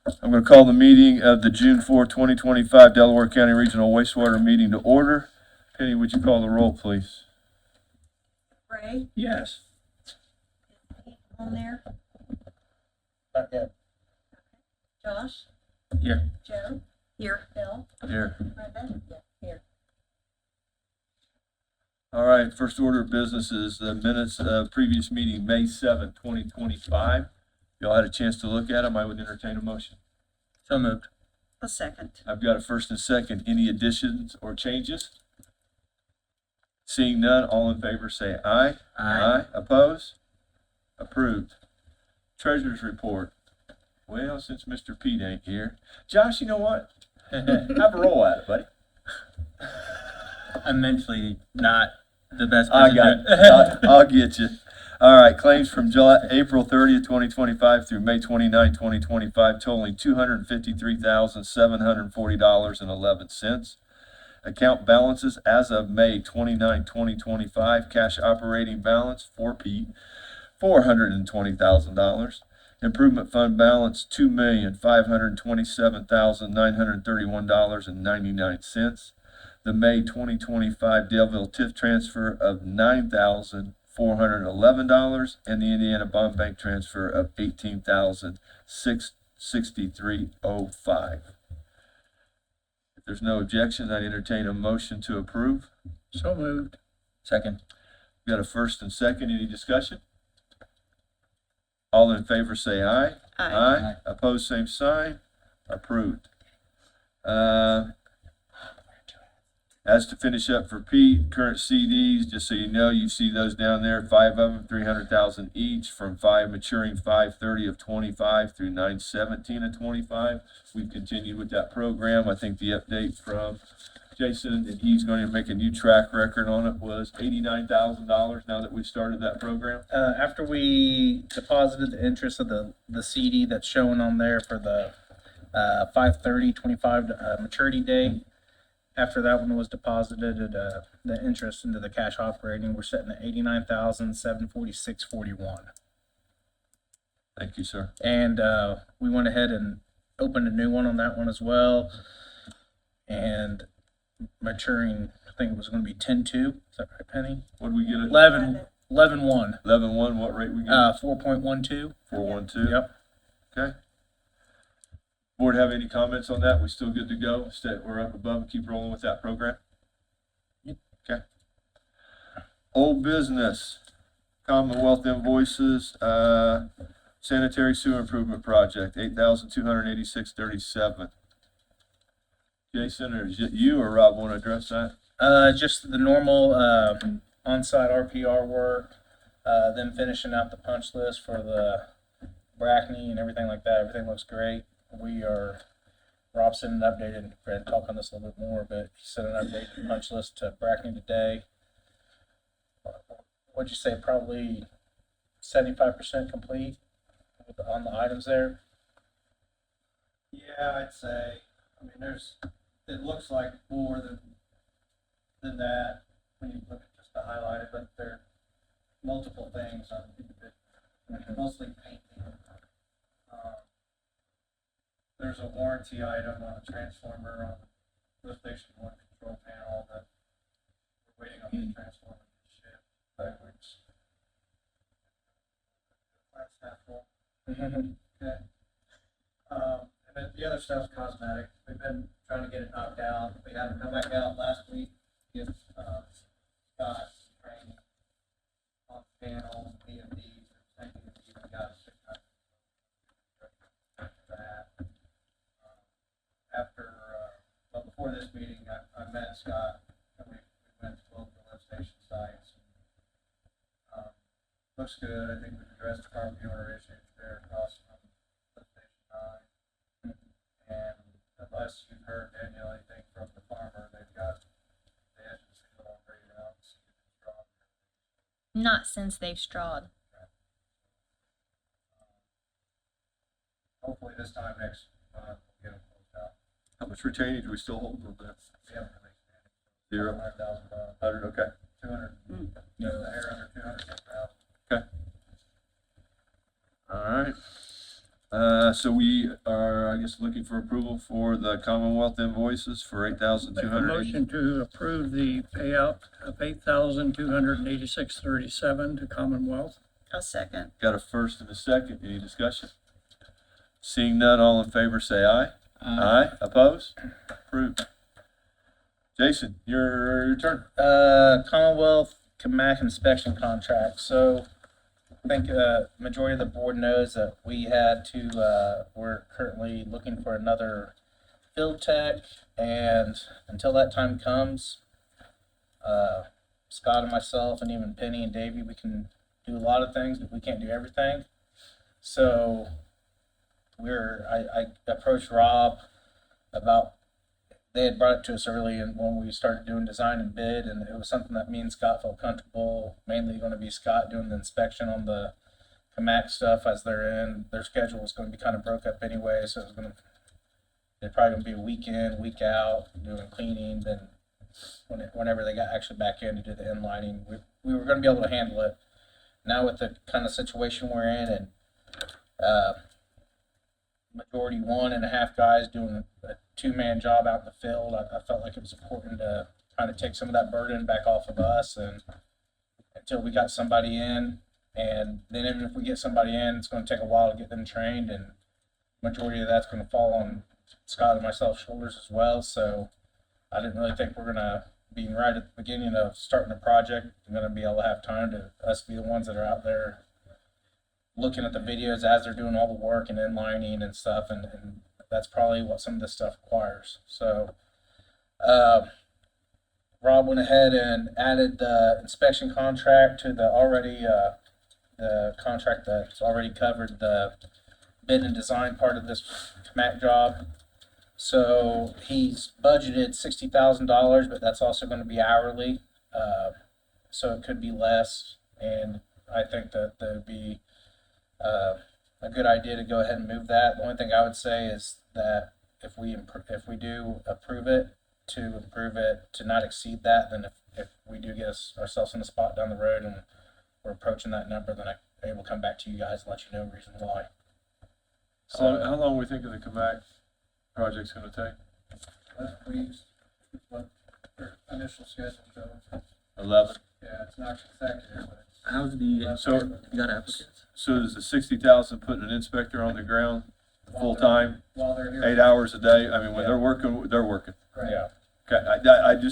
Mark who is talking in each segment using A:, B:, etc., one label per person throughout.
A: I'm going to call the meeting of the June 4, 2025 Delaware County Regional Wastewater Meeting to order. Penny, would you call the roll, please?
B: Ray,
C: Yes.
B: on there.
C: Not yet.
B: Josh.
C: Here.
B: Joe. Here. Bill.
A: Here.
B: Brenda. Yeah, here.
A: All right, first order of business is the minutes of previous meeting, May 7, 2025. Y'all had a chance to look at them. I would entertain a motion.
C: So moved.
B: A second.
A: I've got a first and second. Any additions or changes? Seeing none, all in favor say aye.
C: Aye.
A: Oppose? Approved. Treasurer's report. Well, since Mr. Pete ain't here. Josh, you know what? Have a roll at it, buddy.
C: I'm mentally not the best
A: I
C: person.
A: got it. I'll get you. All right, claims from April 30th, 2025 through May 29, 2025 totaling $253,740.11. Account balances as of May 29, 2025. Cash operating balance for Pete, $420,000. Improvement fund balance, $2,527,931.99. The May 2025 Delaware TIF transfer of $9,411 and the Indiana Bond Bank transfer of $18,663.05. If there's no objection, I entertain a motion to approve.
C: So moved. Second.
A: Got a first and second. Any discussion? All in favor say aye.
B: Aye.
A: Opposed, same sign. Approved. As to finish up for Pete, current CDs, just so you know, you see those down there, 5 of them, 300,000 each, from 5 maturing 5/30 of 25 through 9/17 of 25. We've continued with that program. I think the update from Jason, and he's going to make a new track record on it, was $89,000 now that we've started that program.
D: After we deposited the interest of the CD that's showing on there for the 5/30/25 maturity date, after that one was deposited, the interest into the cash operating, we're sitting at $89,746.41.
A: Thank you, sir.
D: And we went ahead and opened a new one on that one as well. And maturing, I think it was going to be 10/2. Is that right, Penny?
A: What did we get at?
D: 11-1.
A: 11.1, what rate we get?
D: 4.12.
A: 4.12?
D: Yep.
A: Okay. Board have any comments on that? We still good to go? We're up above and keep rolling with that program?
D: Yep.
A: Okay. Old business, Commonwealth invoices, sanitary sewer improvement project, $8,286.37. Jason, or is it you or Rob want to address that?
D: Just the normal on-site RPR work, then finishing out the punch list for the Brackney and everything like that. Everything looks great. Rob sent an updated, Fred talk on this a little bit more, but he sent an updated punch list to Brackney today. What'd you say, probably 75% complete on the items there?
E: Yeah, I'd say. I mean, it looks like more than that when you look at just the highlighted, but there are multiple things on mostly painting. There's a warranty item on a transformer on the lift station 1 control panel that we're waiting on the transformer to ship backwards. That's half full. Okay. And then the other stuff's cosmetic. We've been trying to get it knocked out. We had it come back out last week, give Scott training on panels, BMDs, and we got it that. Before this meeting, I met Scott, and we went to both the lift station sites. Looks good. I think we've addressed the property owner issues there across from lift station 9. And unless you've heard, Daniel, anything from the farmer, they've got the edges all graded out.
F: Not since they've strawed.
E: Hopefully this time next month we'll get them closed out.
A: How much retainage do we still hold on that?
E: We haven't released any.
A: Zero?
E: $100,000.
A: 100, okay.
E: 200. The hair under 200,000.
A: Okay. All right. So we are, I I guess, looking for approval for the Commonwealth invoices for
F: Make a motion to approve the payout of $8,286.37 to Commonwealth.
B: I'll second.
A: Got a first and a second. Any discussion? Seeing none, all in favor say aye. Aye. Opposed? Approved. Jason, your turn.
D: Commonwealth CAMAC inspection contract. So I think majority of the board knows that we had to, we're currently looking for another field tech, and until that time comes, Scott and myself and even Penny and Davey, we can do a lot of things, but we can't do everything. So I approached Rob about, they had brought it to us early and when we started doing design and bid, and it was something that me and Scott felt comfortable, mainly going to be Scott doing the inspection on the CAMAC stuff as they're in. Their schedule was going to be kind of broke up anyway, so it was going to, they're probably going to be a week in, week out, doing cleaning, then whenever they got actually back in to do the inlining, we were going to be able to handle it. Now with the kind of situation we're in, and majority 1.5 guys doing a 2-man job out in the field, I felt like it was important to kind of take some of that burden back off of us, and until we got somebody in, and then even if we get somebody in, it's going to take a while to get them trained, and majority of that's going to fall on Scott and myself's shoulders as well. So I didn't really think we're going to, being right at the beginning of starting a project, we're going to be able to have time to us be the ones that are out there looking at the videos as they're doing all the work and inlining and stuff, and that's probably what some of this stuff requires. So Rob went ahead and added the inspection contract to the already the contract that's already covered the bid and design part of this CAMAC job. So he's budgeted $60,000, but that's also going to be hourly, so it could be less, and I think that there'd be a good idea to go ahead and move that. The only thing I would say is that if we do approve it, to improve it to not exceed that, then if we do get ourselves in a spot down the road and we're approaching that number, then I will come back to you guys and let you know the reason why.
A: How long we think of the CAMAC project's gonna take?
E: Last week's, what their initial schedule shows.
A: 11.
E: Yeah, it's not consecutive, but it's.
C: How's the,
A: So-
C: you got applicants?
A: So is the 60,000 putting an inspector on the ground full time,
E: While they're here.
A: 8 hours a day? I mean, when they're working, they're working.
E: Right.
D: Yeah.
A: Okay,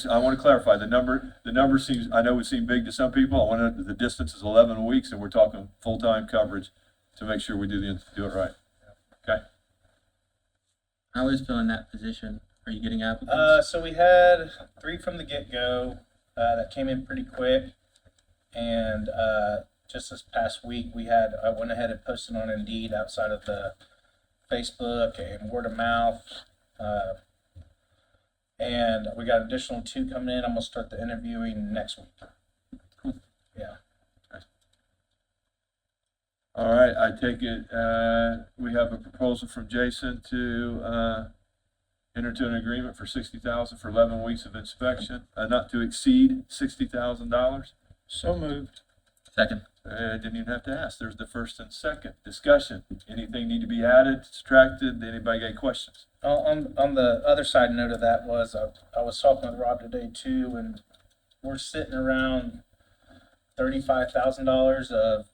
A: I want to clarify, the number seems, I know it seemed big to some people. I wanted, the distance is 11 weeks and we're talking full-time coverage to make sure we do it right. Okay,
C: How is filling that position? Are you getting applicants?
D: So we had 3 from the get-go that came in pretty quick, and just this past week I went ahead and posted on Indeed outside of the Facebook and word of mouth, and we got additional 2 coming in. I'm gonna start the interviewing next week. Yeah.
A: all right, I take it, we have a proposal from Jason to enter into an agreement for 60,000 for 11 weeks of inspection, not to exceed $60,000.
F: So moved.
C: Second.
A: I didn't even have to ask. There's the first and second. Discussion. Anything need to be added, subtracted? Anybody got questions?
D: On the other side note of that was I was talking with Rob today too, and we're sitting around $35,000 of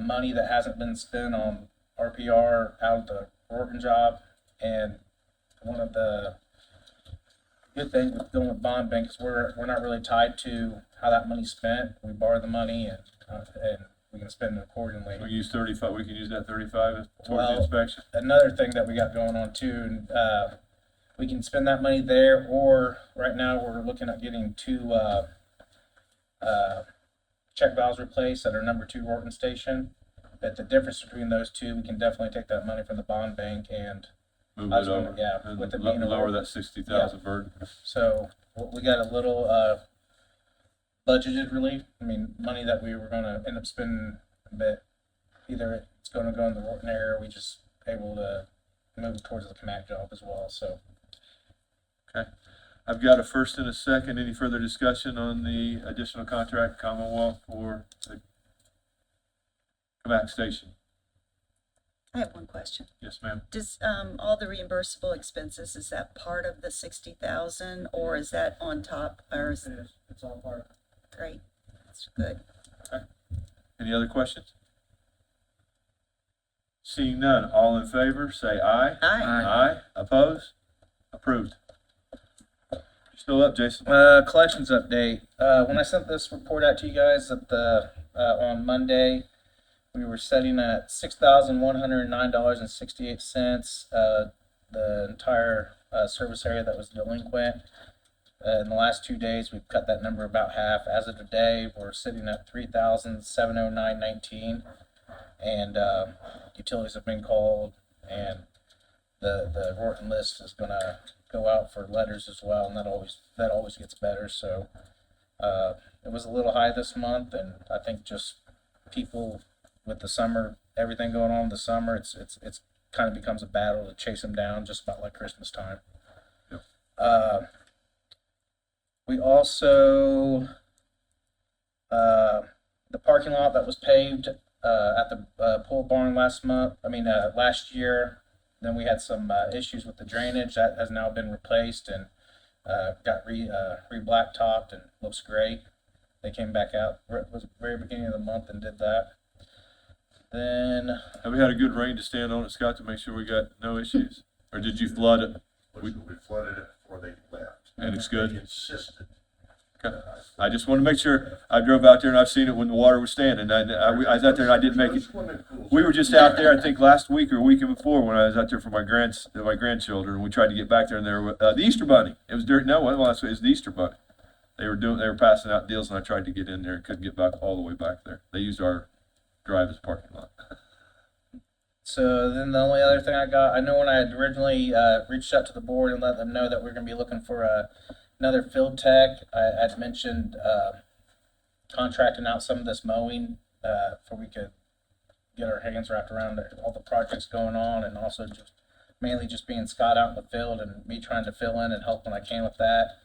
D: money that hasn't been spent on RPR out of the Rorton job. And one of the good things with going with bond bank is we're not really tied to how that money's spent. We borrow the money and we can spend it accordingly.
A: We can use 35. We can use that 35 towards
D: Well,
A: the inspection.
D: Another thing that we got going on too, and we can spend that money there, or right now we're looking at getting 2 check valves replaced at our number 2 Rorton station. But the difference between those 2, we can definitely take that money from the bond bank and
A: Move
D: I was
A: it
D: gonna-
A: over.
D: yeah,
A: And
D: with it being a
A: lower
D: little-
A: that 60,000 burden.
D: so we got a little budgeted relief. I mean, money that we were gonna end up spending, but either it's gonna go in the Rorton area, or we just able to move it towards the CAMAC job as well. So
A: I've got a first and a second. Any further discussion on the additional contract Commonwealth for the CAMAC station?
B: I have one question.
A: Yes, ma'am.
B: Does, all the reimbursable expenses, is that part of the 60,000 or is that on top, or is,
E: It is, it's all part of it.
B: great, that's good.
A: Any other questions? Seeing none, all in favor, say aye.
B: Aye.
A: Aye. Opposed? Approved. Still up, Jason.
D: Collections update. When I sent this report out to you guys at the, on Monday, we were setting at $6,109.68. The entire, service area that was delinquent. In the last 2 days, we've cut that number about half. As of today, we're sitting at $3,709.19. And, utilities have been called, and the Rorton list is gonna go out for letters as well, and that always gets better. So it was a little high this month, and I think just people with the summer, everything going on in the summer, it's kind of becomes a battle to chase them down, just about like Christmas time.
A: Yep.
D: We also the parking lot that was paved at the pool barn last year. Then we had some issues with the drainage that has now been replaced and got re-blacktopped and looks great. They came back out, it was the very beginning of the month and did that. Then,
A: Have we had a good rain to stand on it, Scott, to make sure we got no issues? Or did you flood it?
G: We flooded it before they left.
A: And it's good?
G: They insisted.
A: Okay. I just want to make sure. I drove out there and I've seen it when the water was standing. I was out there and I didn't make it.
G: Swimming pools.
A: We were just out there, I think last week or week before, when I was out there for my grandchildren, and we tried to get back there, and there were the Easter Bunny. It was during it was the Easter Bunny. They were passing out deals, and I tried to get in there and couldn't get back all the way back there. They used our drive as a parking lot.
D: so then the only other thing I know when I had originally reached out to the board and let them know that we're going to be looking for another field tech, I'd mentioned contracting out some of this mowing so we could get our hands wrapped around all the projects going on, and also just mainly just being Scott out in the field and me trying to fill in and help when I can with that.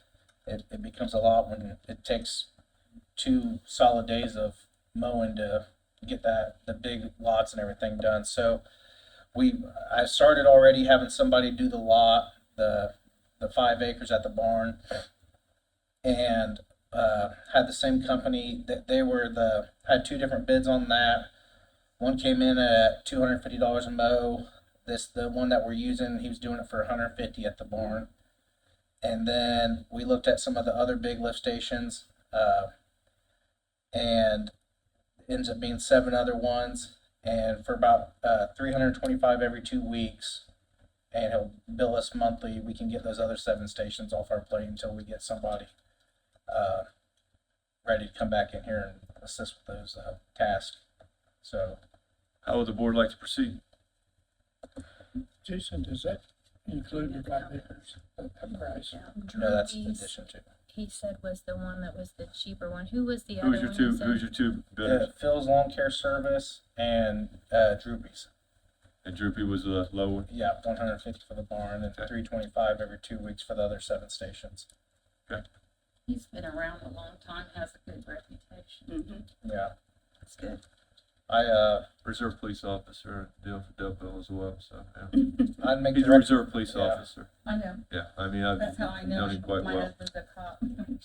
D: It becomes a lot when it takes 2 solid days of mowing to get the big lots and everything done. So I started already having somebody do the lot, the 5 acres at the barn, and had the same company that had 2 different bids on that. One came in at $250 a mow. The one that we're using, he was doing it for $150 at the barn. And then we looked at some of the other big lift stations, and ends up being 7 other ones, and for about $325 every 2 weeks. And he'll bill us monthly. We can get those other 7 stations off our plate until we get somebody ready to come back in here and assist with those tasks. So
A: How would the board like to proceed?
F: Jason, does that include the 5 acres at that price?
D: no, that's in addition to.
H: He said was the one that was the cheaper one. Who was the
A: Who's
H: other
A: your
H: one?
A: two?
H: he said?
A: Who's your two bidders?
D: Phil's Lawn Care Service and Droopy's.
A: And Droopy was the low one.
D: Yeah, $150 for the barn and
A: Okay.
D: $325 every 2 weeks for the other 7 stations.
H: He's been around a long time, has a good reputation.
B: Mm-hmm,
D: Yeah,
B: that's good.
A: Reserve police officer, deal for Delpo as well. So yeah.
D: I'd make
A: He's
D: the
A: a reserve police
D: yeah.
A: officer.
H: I know.
A: Yeah, I mean I've
H: That's how I know
A: known him quite
H: my
A: well.
H: husband's a cop.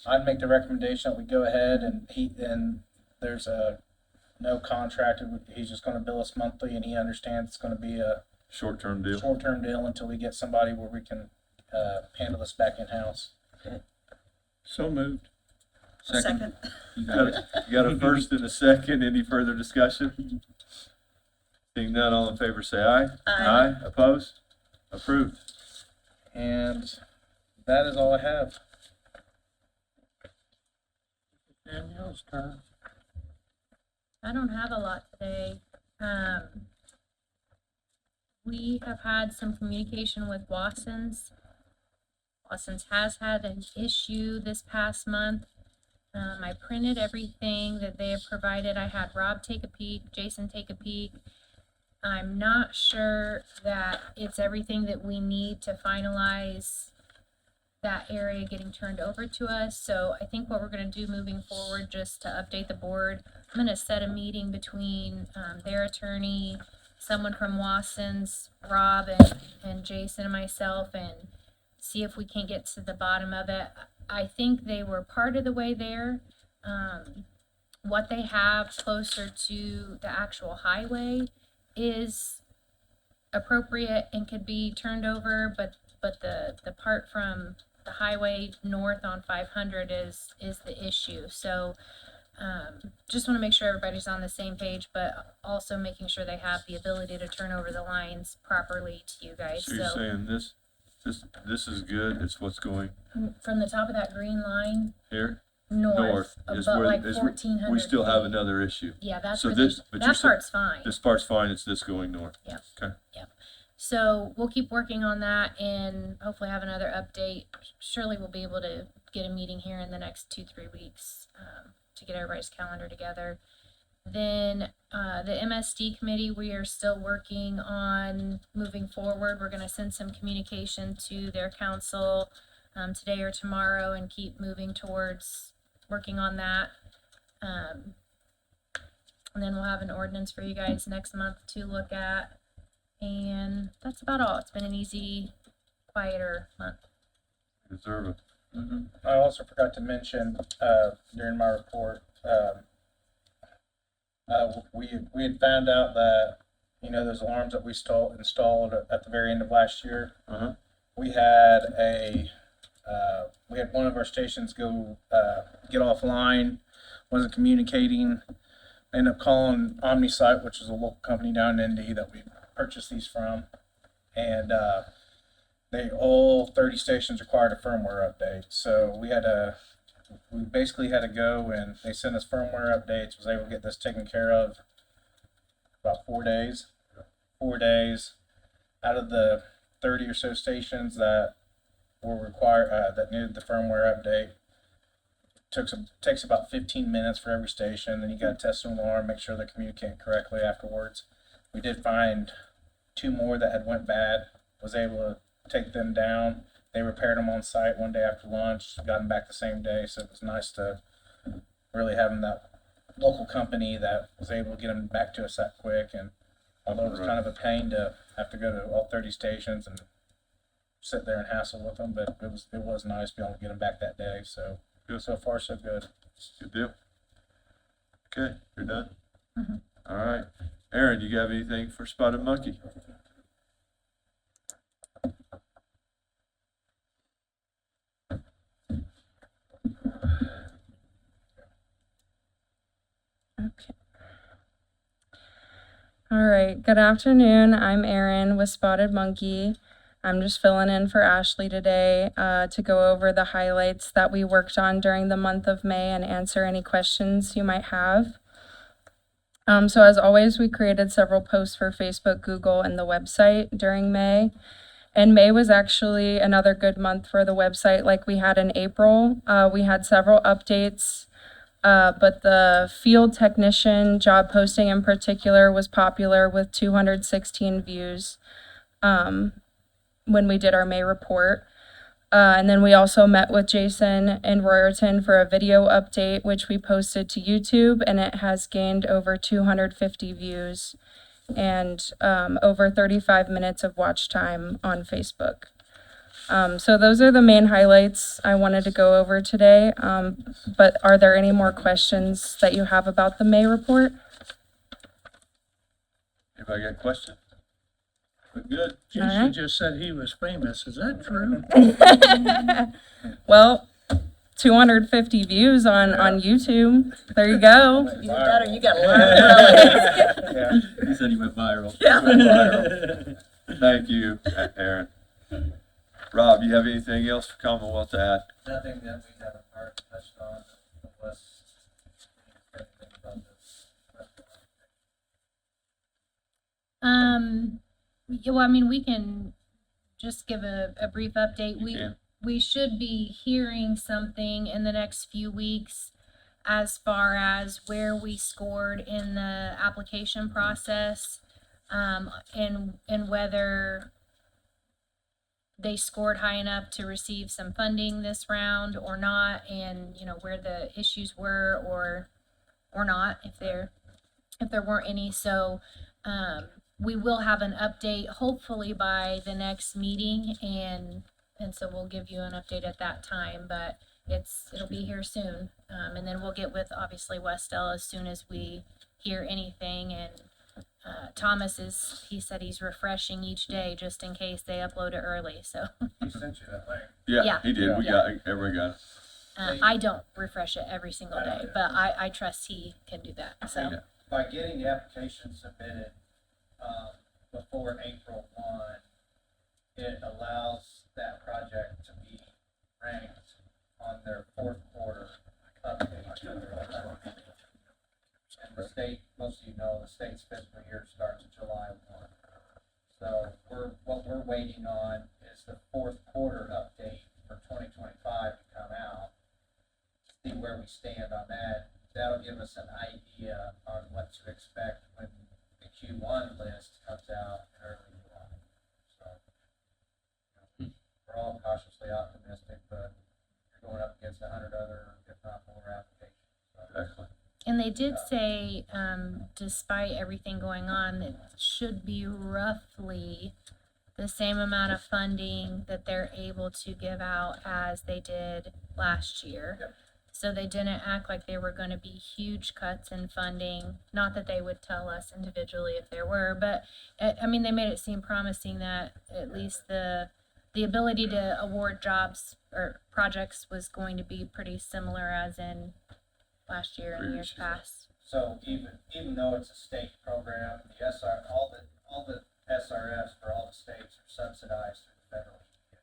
D: I'd make the recommendation that we go ahead and there's no contract. He's just going to bill us monthly, and he understands it's going to be a
A: Short-term deal.
D: short-term deal until we get somebody where we can handle this back in-house.
F: So moved.
B: Second.
A: You got a first and a second. Any further discussion? Seeing none, all in favor say aye.
B: Aye.
A: Opposed? Approved.
D: And that is all I have.
F: Danielle's turn.
H: I don't have a lot today. We have had some communication with Watson's. Watson's has had an issue this past month. I printed everything that they have provided. I had Rob take a peek, Jason take a peek. I'm not sure that it's everything that we need to finalize that area getting turned over to us. So I think what we're gonna do moving forward, just to update the board, I'm gonna set a meeting between their attorney, someone from Watson's, Rob and Jason and myself, and see if we can get to the bottom of it. I think they were part of the way there. What they have closer to the actual highway is appropriate and could be turned over, but the part from the highway north on 500 is the issue. So just want to make sure everybody's on the same page, but also making sure they have the ability to turn over the lines properly to you guys.
A: So you're saying this is good, it's what's going
H: From the top of that green line
A: here?
H: north,
A: Is
H: about
A: where,
H: like
A: is,
H: 1400
A: we still have
H: feet.
A: another issue.
H: Yeah, that's
A: So
H: where
A: this, but you're
H: that
A: saying,
H: part's fine.
A: this part's fine, it's this going north.
H: Yep.
A: Okay.
H: So we'll keep working on that and hopefully have another update. Surely we'll be able to get a meeting here in the next 2-3 weeks to get everybody's calendar together. Then the MSD committee, we are still working on moving forward. We're going to send some communication to their council today or tomorrow and keep moving towards working on that. And then we'll have an ordinance for you guys next month to look at. And that's about all. It's been an easy, quieter month.
A: Deserve it.
D: I also forgot to mention, during my report, we had found out that, those alarms that we installed at the very end of last year,
A: Uh-huh.
D: we had one of our stations go, get offline, wasn't communicating, ended up calling OmniSite, which is a local company down in Indy that we purchased these from, and, all 30 stations required a firmware update. So we basically had to go and they sent us firmware updates, was able to get this taken care of about 4 days. 4 days out of the 30 or so stations that were required, that needed the firmware update. Takes about 15 minutes for every station. Then you got to test an alarm, make sure they're communicating correctly afterwards. We did find 2 more that had went bad, was able to take them down. They repaired them on site one day after lunch, got them back the same day. So it was nice to really having that local company that was able to get them back to us that quick. And although it was kind of a pain to have to go to all 30 stations and sit there and hassle with them, but it was nice to be able to get them back that day. So
A: Good.
D: So far so good.
A: Good deal. Okay, you're done?
H: Mhm.
A: All right. Aaron, you got anything for Spotted Monkey?
I: Okay. All right. Good afternoon. I'm Erin with Spotted Monkey. I'm just filling in for Ashley today to go over the highlights that we worked on during the month of May and answer any questions you might have. So as always, we created several posts for Facebook, Google, and the website during May. And May was actually another good month for the website like we had in April. We had several updates. But the field technician job posting in particular was popular with 216 views when we did our May report. And then we also met with Jason in Royerton for a video update, which we posted to YouTube, and it has gained over 250 views and over 35 minutes of watch time on Facebook. So those are the main highlights I wanted to go over today. But are there any more questions that you have about the May report?
A: Anybody got a question? We're good.
F: Jason
I: Alright.
F: just said he was famous. Is that true?
I: Well, 250 views on YouTube. There you go.
B: Either that or you got a lot of relatives.
D: Yeah.
C: He said he went viral.
A: Thank you, Aaron. Rob, you have anything else for Commonwealth to add?
E: Nothing that we haven't already touched on, unless anything about this.
H: Yeah, well, I mean, we can just give a brief update.
A: You can.
H: We should be hearing something in the next few weeks as far as where we scored in the application process, and whether they scored high enough to receive some funding this round or not, and where the issues were or not, if there weren't any. So we will have an update hopefully by the next meeting, and so we'll give you an update at that time, but it'll be here soon. And then we'll get with obviously Westel as soon as we hear anything, and Thomas he said he's refreshing each day just in case they upload it early, so.
E: He sent you that link.
A: Yeah,
H: Yeah.
A: he did. We got it. Everybody got it.
H: I don't refresh it every single day, but I trust he can do that, so.
A: Yeah.
E: By getting the application submitted, before April 1, it allows that project to be ranked on their fourth quarter update. And the state, most of you know, the state's fiscal year starts July 1. So what we're waiting on is the fourth quarter update for 2025 to come out. See where we stand on that. That'll give us an idea on what to expect when the Q1 list comes out in early July. So, we're all cautiously optimistic, but you're going up against 100 other, if not more, applications. So,
A: Exactly.
H: And they did say, despite everything going on, it should be roughly the same amount of funding that they're able to give out as they did last year.
E: Yep.
H: So they didn't act like they were going to be huge cuts in funding. Not that they would tell us individually if there were, but I mean, they made it seem promising that at least the ability to award jobs or projects was going to be pretty similar as in last year and years past.
E: So even though it's a state program, all the SRFs for all the states are subsidized through the federal EPA.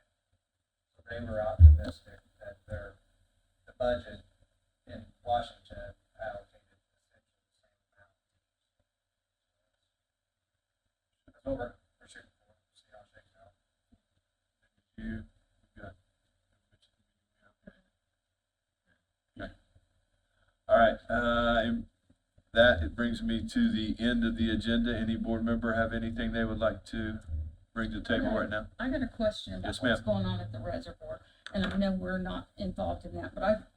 E: So they were optimistic that the budget in Washington allocated essentially the same amount. That's what we're shooting for. See how it shakes out.
A: You got. Okay. All right. It brings me to the end of the agenda. Any board member have anything they would like to bring to the table right now?
J: I got a question about
A: Yes,
J: what's
A: ma'am.
J: going on at the reservoir, and I know we're not involved in that, but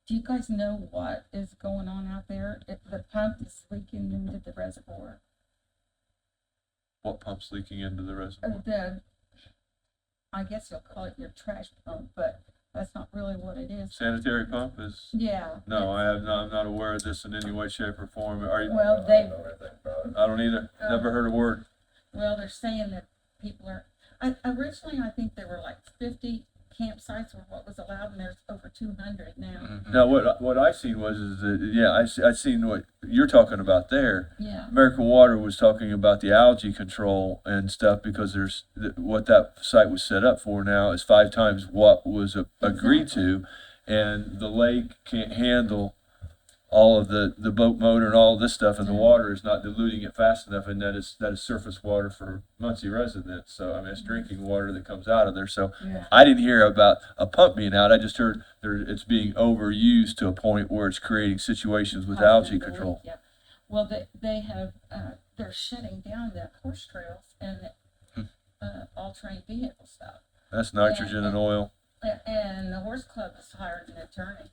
J: do you guys know what is going on out there? If the pump is leaking into the reservoir,
A: What pump's leaking into the reservoir?
J: I guess you'll call it your trash pump, but that's not really what it is.
A: Sanitary pump is?
J: Yeah.
A: No, I'm not aware of this in any way, shape, or form. Are you?
J: Well,
G: I don't know anything about it.
A: I don't either. Never heard a word.
J: Well, they're saying that people are, originally I think there were like 50 campsites or what was allowed, and there's over 200 now.
A: Now, what I seen is that, yeah, I seen what you're talking about there.
J: Yeah.
A: American Water was talking about the algae control and stuff because what that site was set up for now is 5 times what was agreed to, and the lake can't handle all of the boat motor and all of this stuff, and the water is not diluting it fast enough, and that is surface water for Muncie residents. So I mean, it's drinking water that comes out of there. So
J: Yeah.
A: I didn't hear about a pump being out. I just heard it's being overused to a point where it's creating situations with algae control.
J: Yeah. Well, they have, they're shutting down the horse trails and all terrain vehicle stuff.
A: That's nitrogen and oil.
J: And the horse club has hired an attorney.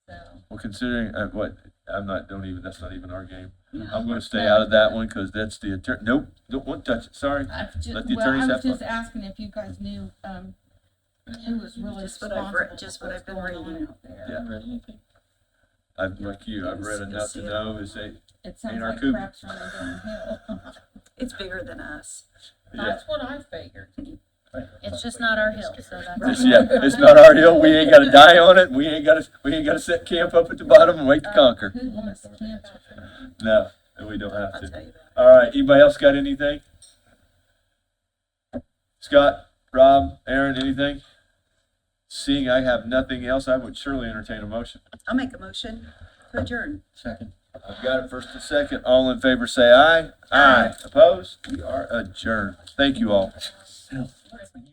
J: So.
A: Well, considering that's not even our game.
J: No,
A: I'm going to stay
J: no.
A: out of that one because that's the attorney. Nope, don't want to touch it. Sorry. Let the attorneys
J: I
A: have
J: was just
A: fun.
J: asking if you guys knew, who was really
B: Just what
J: responsible
B: I've read-
J: for
B: just what
J: what's
B: I've been
J: going on
B: reading.
J: out there.
A: Yeah. Like you, I've read enough to know is they,
J: It sounds
A: Ain't our
J: like
A: coop.
J: crap's running downhill.
B: It's bigger than us.
A: yeah.
J: That's what I figured.
H: It's just not our hill, so that's.
A: It's not our hill. We ain't got to die on it. We ain't got to set camp up at the bottom and wait to conquer.
J: Who wants to camp out there?
A: No, we don't have
B: I'll
A: to.
B: tell you that.
A: All right. Anybody else got anything? Scott, Rob, Aaron, anything? Seeing I have nothing else, I would surely entertain a motion.
B: I'll make a motion to adjourn.
C: Second.
A: I've got it first and second. All in favor say aye. Aye. Opposed? We are adjourned. Thank you all.